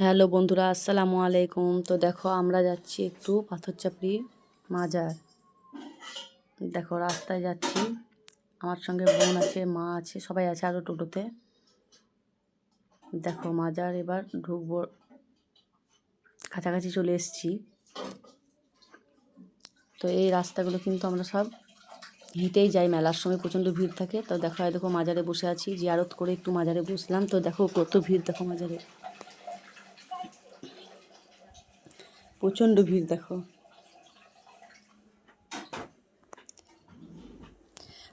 Hello বন্ধুরা, আসসালামু আলাইকুম। তো দেখো আমরা যাচ্ছি একটু পাথরচাপড়ি মাজার। দেখো রাস্তায় যাচ্ছি, আমার সঙ্গে বোন আছে, মা আছে, সবাই আছে আরও টোটোতে। দেখো মাজার এবার ঢুকবো, কাছাকাছি চলে এসেছি। তো এই রাস্তাগুলো কিন্তু আমরা সব হেঁটেই যাই, মেলার সময় প্রচণ্ড ভিড় থাকে। তো দেখো মাজারে বসে আছি, জিয়ারত করে একটু মাজারে বসলাম। তো দেখো কত ভিড়, দেখো মাজারে প্রচণ্ড ভিড়। দেখো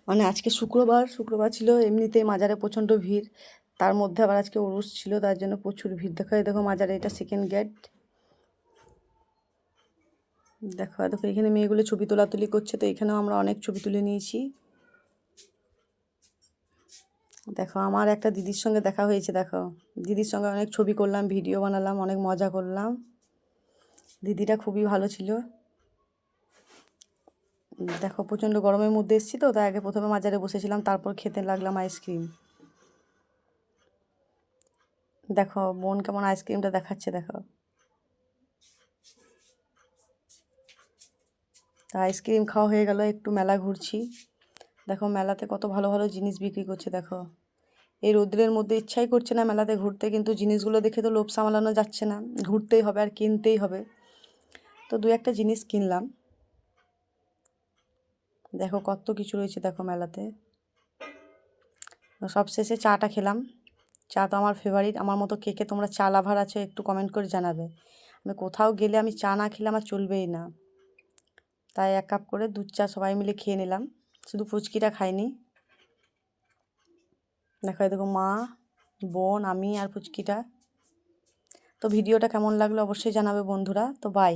মানে আজকে শুক্রবার ছিল, এমনিতেই মাজারে প্রচণ্ড ভিড়, তার মধ্যে আবার আজকে উরুস ছিল, তার জন্য প্রচুর ভিড়। দেখো মাজারে এটা সেকেন্ড গেট। দেখো এখানে মেয়েগুলো ছবি তোলাতুলি করছে, তো এখানেও আমরা অনেক ছবি তুলে নিয়েছি। দেখো আমার একটা দিদির সঙ্গে দেখা হয়েছে, দেখো দিদির সঙ্গে অনেক ছবি করলাম, ভিডিও বানালাম, অনেক মজা করলাম। দিদিটা খুবই ভালো ছিল। দেখো প্রচণ্ড গরমের মধ্যে এসেছি, তো তাই আগে প্রথমে মাজারে বসেছিলাম, তারপর খেতে লাগলাম আইসক্রিম। দেখো বোন কেমন আইসক্রিমটা দেখাচ্ছে। দেখো তা আইসক্রিম খাওয়া হয়ে গেল, একটু মেলা ঘুরছি। দেখো মেলাতে কত ভালো ভালো জিনিস বিক্রি করছে। দেখো এই রোদ্রের মধ্যে ইচ্ছাই করছে না মেলাতে ঘুরতে, কিন্তু জিনিসগুলো দেখে তো লোভ সামলানো যাচ্ছে না, ঘুরতেই হবে আর কিনতেই হবে। তো দু একটা জিনিস কিনলাম। দেখো কত কিছু রয়েছে দেখো মেলাতে। সব শেষে চাটা খেলাম। চা তো আমার ফেভারিট। আমার মতো কে কে তোমরা চা লাভার আছো একটু কমেন্ট করে জানাবে। আমি কোথাও গেলে আমি চা না খেলে আমার চলবেই না। তাই 1 কাপ করে দুধ চা সবাই মিলে খেয়ে নিলাম, শুধু ফুচকিটা খাইনি। দেখো মা, বোন, আমি আর পুচকিটা। তো ভিডিওটা কেমন লাগলো অবশ্যই জানাবে বন্ধুরা। তো বাই।